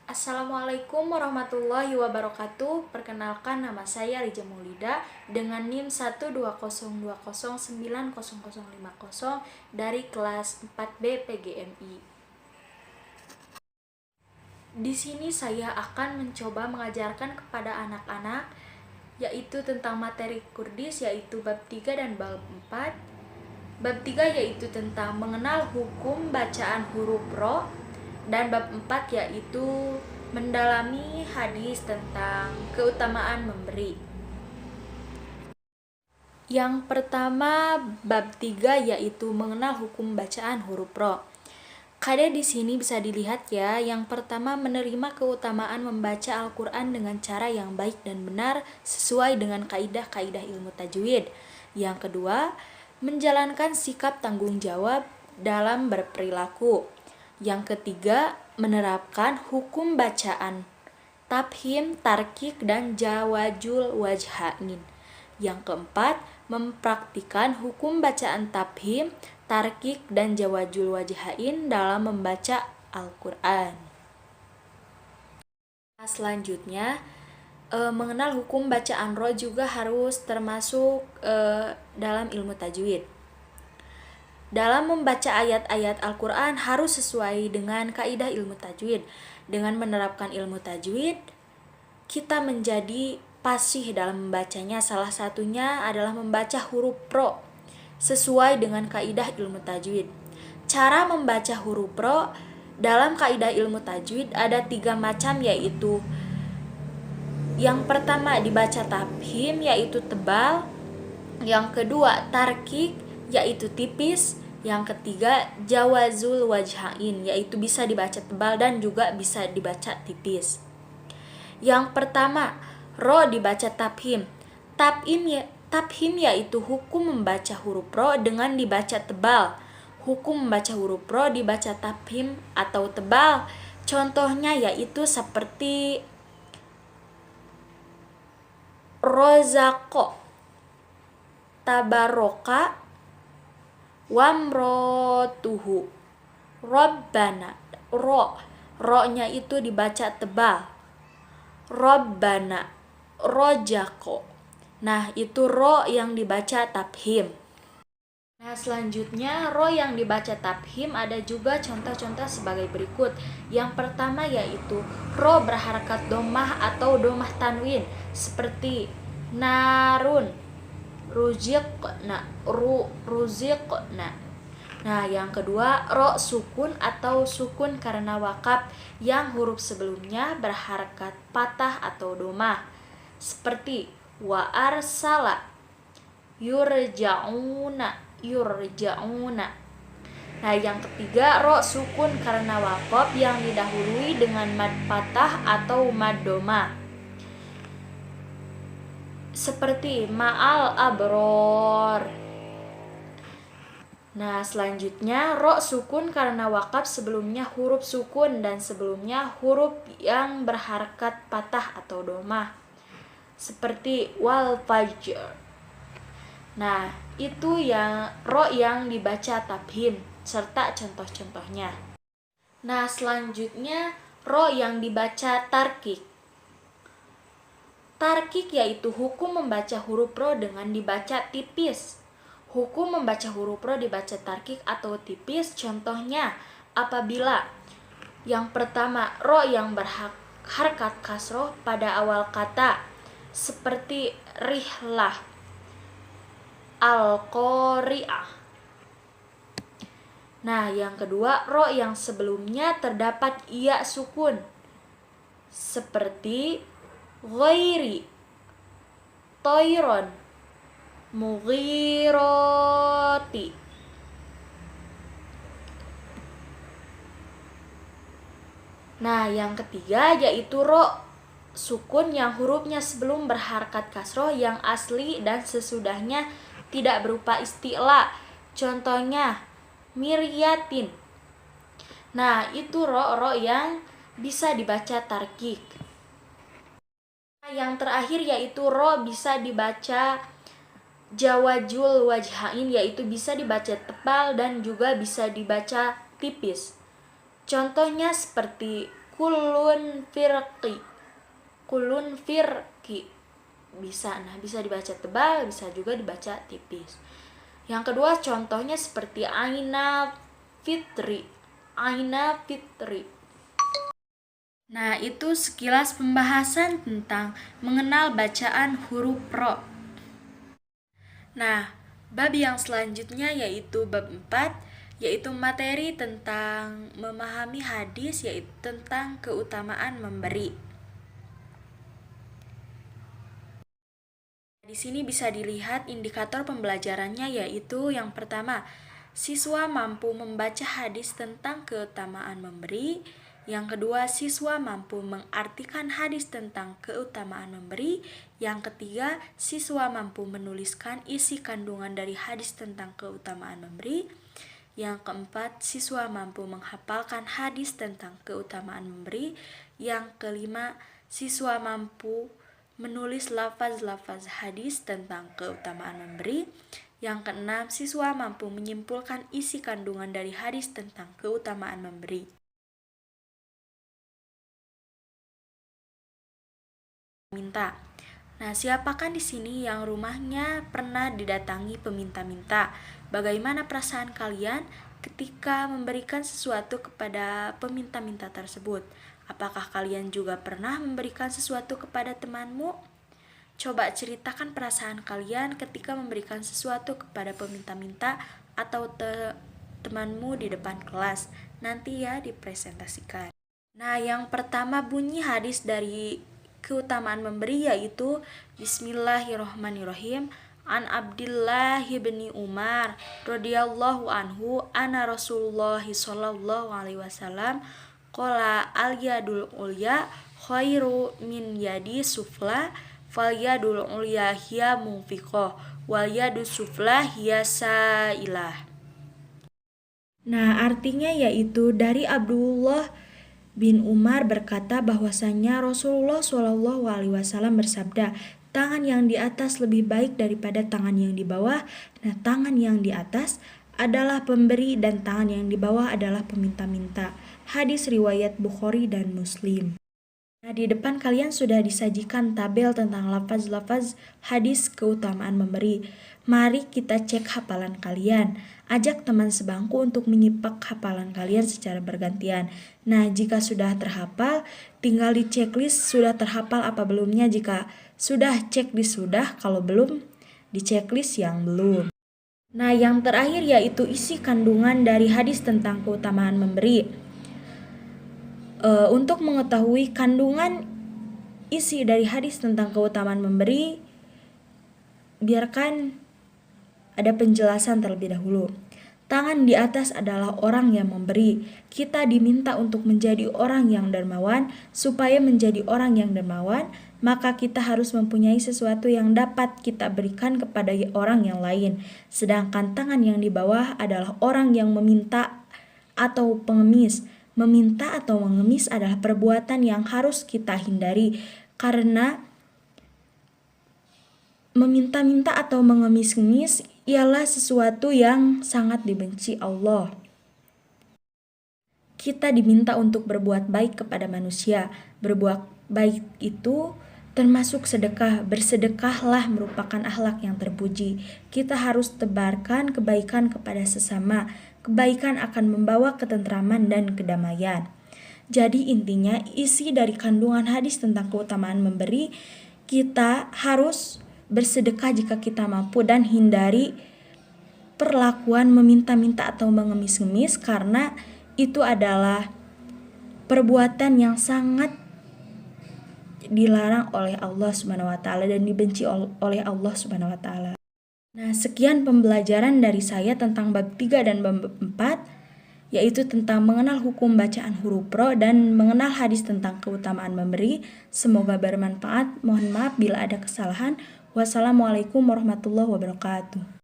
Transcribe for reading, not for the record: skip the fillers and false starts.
Assalamualaikum warahmatullahi wabarakatuh. Perkenalkan, nama saya Rija Maulida dengan NIM 120209050 dari kelas 4B PGMI. Di sini saya akan mencoba mengajarkan kepada anak-anak yaitu tentang materi Kurdis, yaitu bab 3 dan bab 4. Bab 3 yaitu tentang mengenal hukum bacaan huruf ro, dan bab 4 yaitu mendalami hadis tentang keutamaan memberi. Yang pertama, bab 3 yaitu mengenal hukum bacaan huruf ro. Kada di sini bisa dilihat ya, yang pertama menerima keutamaan membaca Al-Quran dengan cara yang baik dan benar sesuai dengan kaidah-kaidah ilmu tajwid. Yang kedua, menjalankan sikap tanggung jawab dalam berperilaku. Yang ketiga, menerapkan hukum bacaan tafhim, tarkik, dan jawajul wajhain. Yang keempat, mempraktikkan hukum bacaan tafhim, tarkik, dan jawajul wajhain dalam membaca Al-Quran. Selanjutnya, mengenal hukum bacaan ro juga harus termasuk dalam ilmu tajwid. Dalam membaca ayat-ayat Al-Quran harus sesuai dengan kaidah ilmu tajwid. Dengan menerapkan ilmu tajwid, kita menjadi fasih dalam membacanya. Salah satunya adalah membaca huruf ro sesuai dengan kaidah ilmu tajwid. Cara membaca huruf ro dalam kaidah ilmu tajwid ada 3 macam, yaitu yang pertama dibaca tafhim yaitu tebal, yang kedua tarkik yaitu tipis, yang ketiga jawazul wajhain yaitu bisa dibaca tebal dan juga bisa dibaca tipis. Yang pertama, ro dibaca tafhim. Tafhim yaitu hukum membaca huruf ro dengan dibaca tebal. Hukum membaca huruf ro dibaca tafhim atau tebal. Contohnya yaitu seperti rozako, tabaroka, wamrotuhu, robbana. Ro-nya itu dibaca tebal. Robbana, rojako. Nah, itu ro yang dibaca tafhim. Nah, selanjutnya ro yang dibaca tafhim ada juga contoh-contoh sebagai berikut. Yang pertama yaitu ro berharakat domah atau domah tanwin seperti narun, ruziqna, ruziqna. Nah, yang kedua ro sukun atau sukun karena wakaf yang huruf sebelumnya berharakat patah atau domah seperti wa arsala, yurja'una. Nah, yang ketiga ro sukun karena wakaf yang didahului dengan mad patah atau mad domah seperti ma'al abror. Nah, selanjutnya ro sukun karena wakaf sebelumnya huruf sukun dan sebelumnya huruf yang berharakat patah atau domah seperti wal fajr. Nah, itu yang ro yang dibaca tafhim serta contoh-contohnya. Nah, selanjutnya ro yang dibaca tarkik. Tarkik yaitu hukum membaca huruf ro dengan dibaca tipis. Hukum membaca huruf ro dibaca tarkik atau tipis contohnya apabila yang pertama ro yang berharakat kasroh pada awal kata seperti rihlah, al-qari'ah. Nah, yang kedua ro yang sebelumnya terdapat iya sukun seperti ghairi, toiron, mughiroti. Nah, yang ketiga yaitu ro sukun yang hurufnya sebelum berharakat kasroh yang asli dan sesudahnya tidak berupa isti'la. Contohnya miryatin. Nah, itu ro yang bisa dibaca tarkik. Yang terakhir yaitu ro bisa dibaca jawajul wajhain yaitu bisa dibaca tebal dan juga bisa dibaca tipis. Contohnya seperti Kulun firqi. Kulun firqi. Bisa dibaca tebal, bisa juga dibaca tipis. Yang kedua contohnya seperti aina fitri. Aina fitri. Nah, itu sekilas pembahasan tentang mengenal bacaan huruf ro. Nah, bab yang selanjutnya yaitu bab 4, yaitu materi tentang memahami hadis, yaitu tentang keutamaan memberi. Di sini bisa dilihat indikator pembelajarannya, yaitu yang pertama, siswa mampu membaca hadis tentang keutamaan memberi. Yang kedua, siswa mampu mengartikan hadis tentang keutamaan memberi. Yang ketiga, siswa mampu menuliskan isi kandungan dari hadis tentang keutamaan memberi. Yang keempat, siswa mampu menghafalkan hadis tentang keutamaan memberi. Yang kelima, siswa mampu menulis lafaz-lafaz hadis tentang keutamaan memberi. Yang keenam, siswa mampu menyimpulkan isi kandungan dari hadis tentang keutamaan memberi. Minta. Nah, siapakah di sini yang rumahnya pernah didatangi peminta-minta? Bagaimana perasaan kalian ketika memberikan sesuatu kepada peminta-minta tersebut? Apakah kalian juga pernah memberikan sesuatu kepada temanmu? Coba ceritakan perasaan kalian ketika memberikan sesuatu kepada peminta-minta atau temanmu di depan kelas. Nanti ya dipresentasikan. Nah, yang pertama bunyi hadis dari keutamaan memberi yaitu Bismillahirrohmanirrohim. An Abdillah bin Umar radhiyallahu anhu anna Rasulullah sallallahu alaihi wasallam qala al yadul ulya khairu min yadi sufla fal yadul ulya hiya munfiqah wal yadus sufla hiya sailah. Nah, artinya yaitu dari Abdullah bin Umar berkata bahwasanya Rasulullah SAW bersabda, tangan yang di atas lebih baik daripada tangan yang di bawah. Nah, tangan yang di atas adalah pemberi dan tangan yang di bawah adalah peminta-minta. Hadis riwayat Bukhari dan Muslim. Nah, di depan kalian sudah disajikan tabel tentang lafaz-lafaz hadis keutamaan memberi. Mari kita cek hafalan kalian. Ajak teman sebangku untuk menyimak hafalan kalian secara bergantian. Nah, jika sudah terhafal, tinggal di checklist sudah terhafal apa belumnya. Jika sudah, cek di sudah. Kalau belum, di checklist yang belum. Nah, yang terakhir yaitu isi kandungan dari hadis tentang keutamaan memberi. Untuk mengetahui kandungan isi dari hadis tentang keutamaan memberi, biarkan ada penjelasan terlebih dahulu. Tangan di atas adalah orang yang memberi. Kita diminta untuk menjadi orang yang dermawan. Supaya menjadi orang yang dermawan, maka kita harus mempunyai sesuatu yang dapat kita berikan kepada orang yang lain. Sedangkan tangan yang di bawah adalah orang yang meminta atau pengemis. Meminta atau mengemis adalah perbuatan yang harus kita hindari, karena meminta-minta atau mengemis-ngemis ialah sesuatu yang sangat dibenci Allah. Kita diminta untuk berbuat baik kepada manusia. Berbuat baik itu termasuk sedekah. Bersedekahlah merupakan akhlak yang terpuji. Kita harus tebarkan kebaikan kepada sesama. Kebaikan akan membawa ketentraman dan kedamaian. Jadi intinya isi dari kandungan hadis tentang keutamaan memberi, kita harus bersedekah jika kita mampu dan hindari perlakuan meminta-minta atau mengemis-ngemis, karena itu adalah perbuatan yang sangat dilarang oleh Allah Subhanahu wa taala dan dibenci oleh Allah Subhanahu wa taala. Nah, sekian pembelajaran dari saya tentang bab 3 dan bab 4, yaitu tentang mengenal hukum bacaan huruf ro dan mengenal hadis tentang keutamaan memberi. Semoga bermanfaat. Mohon maaf bila ada kesalahan. Wassalamualaikum warahmatullahi wabarakatuh.